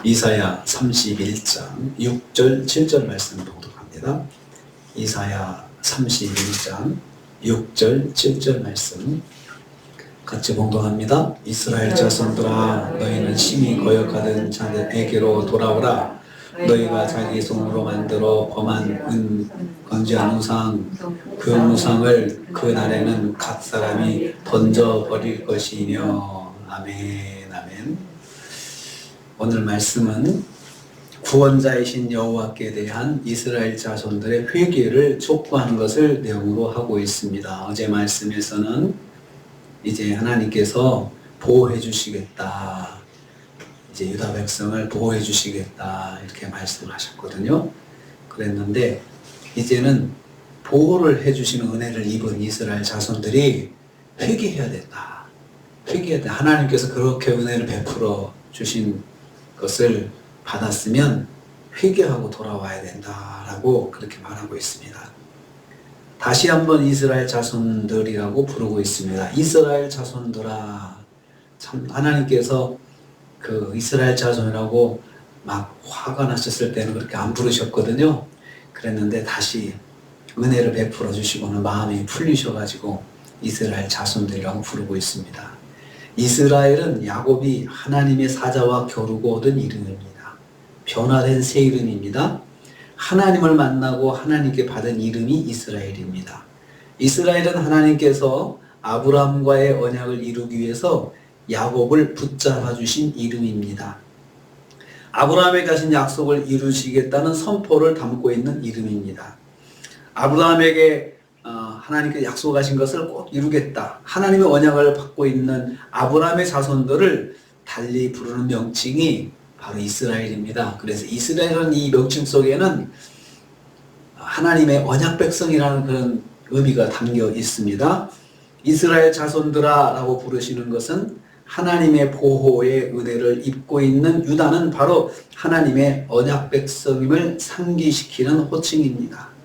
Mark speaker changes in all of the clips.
Speaker 1: 이사야 31장 6절 7절 말씀 봉독합니다. 이사야 31장 6절 7절 말씀 같이 봉독합니다. 이스라엘 자손들아, 너희는 심히 거역하던 자들에게로 돌아오라. 너희가 자기 손으로 만들어 범한 건재한 우상, 그 우상을 그 날에는 각 사람이 던져버릴 것이며. 아멘. 아멘. 오늘 말씀은 구원자이신 여호와께 대한 이스라엘 자손들의 회개를 촉구하는 것을 내용으로 하고 있습니다. 어제 말씀에서는 이제 하나님께서 보호해 주시겠다, 이제 유다 백성을 보호해 주시겠다, 이렇게 말씀을 하셨거든요. 그랬는데 이제는 보호를 해 주시는 은혜를 입은 이스라엘 자손들이 회개해야 된다. 회개해야 된다. 하나님께서 그렇게 은혜를 베풀어 주신 것을 받았으면 회개하고 돌아와야 된다라고 그렇게 말하고 있습니다. 다시 한번 이스라엘 자손들이라고 부르고 있습니다. 이스라엘 자손들아. 참 하나님께서 그 이스라엘 자손이라고 막 화가 나셨을 때는 그렇게 안 부르셨거든요. 그랬는데 다시 은혜를 베풀어 주시고는 마음이 풀리셔가지고 이스라엘 자손들이라고 부르고 있습니다. 이스라엘은 야곱이 하나님의 사자와 겨루고 얻은 이름입니다. 변화된 새 이름입니다. 하나님을 만나고 하나님께 받은 이름이 이스라엘입니다. 이스라엘은 하나님께서 아브라함과의 언약을 이루기 위해서 야곱을 붙잡아 주신 이름입니다. 아브라함에게 하신 약속을 이루시겠다는 선포를 담고 있는 이름입니다. 아브라함에게 하나님께 약속하신 것을 꼭 이루겠다, 하나님의 언약을 받고 있는 아브라함의 자손들을 달리 부르는 명칭이 바로 이스라엘입니다. 그래서 이스라엘은 이 명칭 속에는 하나님의 언약 백성이라는 그런 의미가 담겨 있습니다. 이스라엘 자손들아 라고 부르시는 것은 하나님의 보호의 은혜를 입고 있는 유다는 바로 하나님의 언약 백성임을 상기시키는 호칭입니다.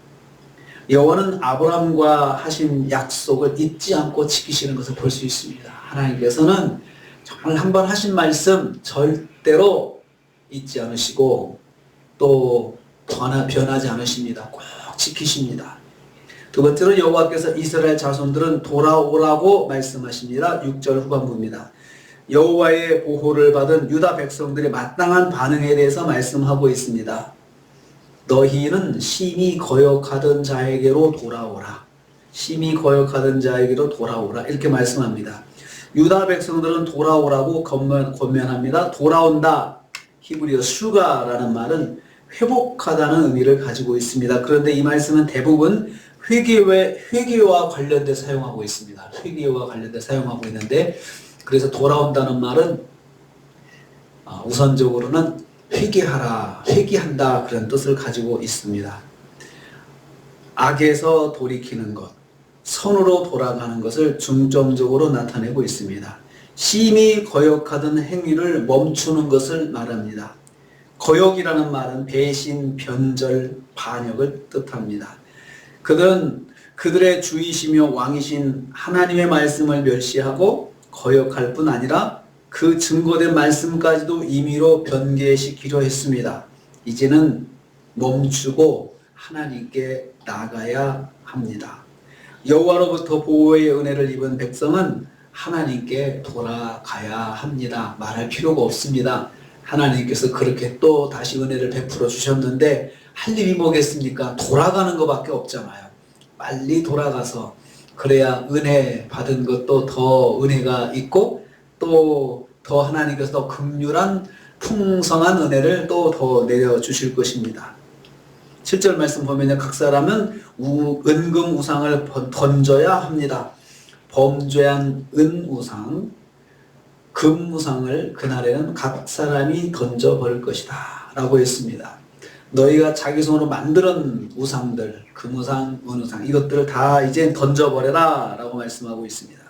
Speaker 1: 여호와는 아브라함과 하신 약속을 잊지 않고 지키시는 것을 볼 수 있습니다. 하나님께서는 정말 한번 하신 말씀 절대로 잊지 않으시고 또 변하지 않으십니다. 꼭 지키십니다. 두 번째로 여호와께서 이스라엘 자손들은 돌아오라고 말씀하십니다. 6절 후반부입니다. 여호와의 보호를 받은 유다 백성들의 마땅한 반응에 대해서 말씀하고 있습니다. 너희는 심히 거역하던 자에게로 돌아오라. 심히 거역하던 자에게로 돌아오라. 이렇게 말씀합니다. 유다 백성들은 돌아오라고 권면합니다. 돌아온다. 히브리어 슈가라는 말은 회복하다는 의미를 가지고 있습니다. 그런데 이 말씀은 대부분 회개와 관련돼 사용하고 있습니다. 회개와 관련돼 사용하고 있는데, 그래서 돌아온다는 말은 우선적으로는 회개하라, 회개한다, 그런 뜻을 가지고 있습니다. 악에서 돌이키는 것, 선으로 돌아가는 것을 중점적으로 나타내고 있습니다. 심히 거역하던 행위를 멈추는 것을 말합니다. 거역이라는 말은 배신, 변절, 반역을 뜻합니다. 그들은 그들의 주이시며 왕이신 하나님의 말씀을 멸시하고 거역할 뿐 아니라 그 증거된 말씀까지도 임의로 변개시키려 했습니다. 이제는 멈추고 하나님께 나가야 합니다. 여호와로부터 보호의 은혜를 입은 백성은 하나님께 돌아가야 합니다. 말할 필요가 없습니다. 하나님께서 그렇게 또 다시 은혜를 베풀어 주셨는데 할 일이 뭐겠습니까? 돌아가는 것밖에 없잖아요. 빨리 돌아가서 그래야 은혜 받은 것도 더 은혜가 있고 또 더 하나님께서 더 긍휼한 풍성한 은혜를 또 더 내려주실 것입니다. 7절 말씀 보면 각 사람은 은금 우상을 던져야 합니다. 범죄한 은 우상, 금 우상을 그날에는 각 사람이 던져버릴 것이다 라고 했습니다. 너희가 자기 손으로 만드는 우상들, 금 우상, 은 우상, 이것들을 다 이제 던져버려라 라고 말씀하고 있습니다.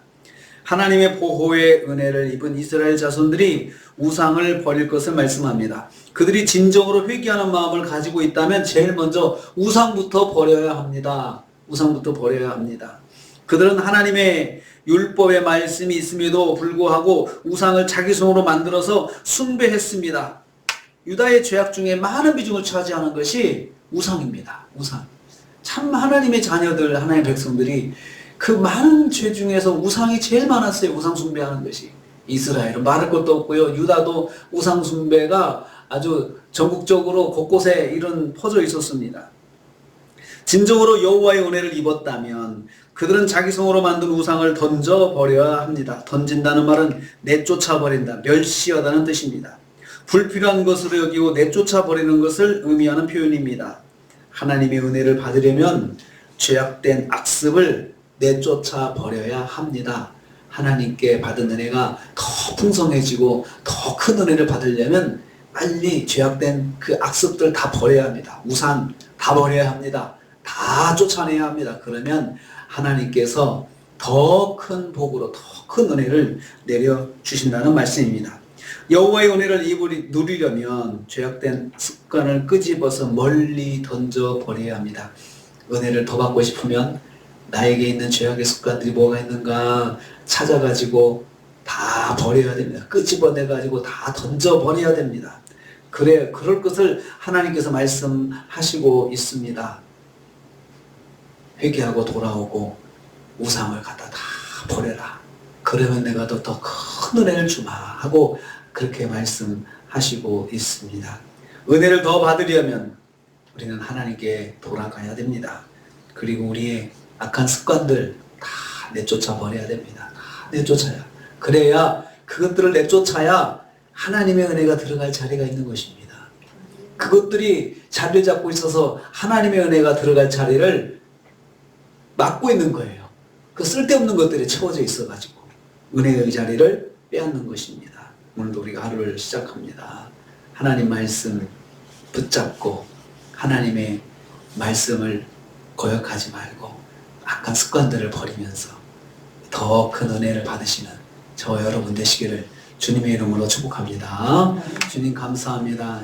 Speaker 1: 하나님의 보호의 은혜를 입은 이스라엘 자손들이 우상을 버릴 것을 말씀합니다. 그들이 진정으로 회개하는 마음을 가지고 있다면 제일 먼저 우상부터 버려야 합니다. 우상부터 버려야 합니다. 그들은 하나님의 율법의 말씀이 있음에도 불구하고 우상을 자기 손으로 만들어서 숭배했습니다. 유다의 죄악 중에 많은 비중을 차지하는 것이 우상입니다. 우상. 참 하나님의 자녀들, 하나님의 백성들이 그 많은 죄 중에서 우상이 제일 많았어요. 우상 숭배하는 것이. 이스라엘은 말할 것도 없고요. 유다도 우상 숭배가 아주 전국적으로 곳곳에 이런 퍼져 있었습니다. 진정으로 여호와의 은혜를 입었다면 그들은 자기 손으로 만든 우상을 던져버려야 합니다. 던진다는 말은 내쫓아버린다, 멸시하다는 뜻입니다. 불필요한 것으로 여기고 내쫓아버리는 것을 의미하는 표현입니다. 하나님의 은혜를 받으려면 죄악된 악습을 내쫓아버려야 합니다. 하나님께 받은 은혜가 더 풍성해지고 더 큰 은혜를 받으려면 빨리 죄악된 그 악습들 다 버려야 합니다. 우상 다 버려야 합니다. 다 쫓아내야 합니다. 그러면 하나님께서 더 큰 복으로 더 큰 은혜를 내려주신다는 말씀입니다. 여호와의 은혜를 누리려면 죄악된 습관을 끄집어서 멀리 던져버려야 합니다. 은혜를 더 받고 싶으면 나에게 있는 죄악의 습관들이 뭐가 있는가 찾아가지고 다 버려야 됩니다. 끄집어내가지고 다 던져버려야 됩니다. 그럴 것을 하나님께서 말씀하시고 있습니다. 회개하고 돌아오고 우상을 갖다 다 버려라. 그러면 내가 더 큰 은혜를 주마 하고 그렇게 말씀하시고 있습니다. 은혜를 더 받으려면 우리는 하나님께 돌아가야 됩니다. 그리고 우리의 악한 습관들 다 내쫓아 버려야 됩니다. 다 내쫓아야. 그래야 그것들을 내쫓아야 하나님의 은혜가 들어갈 자리가 있는 것입니다. 그것들이 자리를 잡고 있어서 하나님의 은혜가 들어갈 자리를 막고 있는 거예요. 그 쓸데없는 것들이 채워져 있어가지고 은혜의 자리를 빼앗는 것입니다. 오늘도 우리가 하루를 시작합니다. 하나님 말씀 붙잡고 하나님의 말씀을 거역하지 말고 악한 습관들을 버리면서 더 큰 은혜를 받으시는 저 여러분 되시기를 주님의 이름으로 축복합니다. 주님 감사합니다.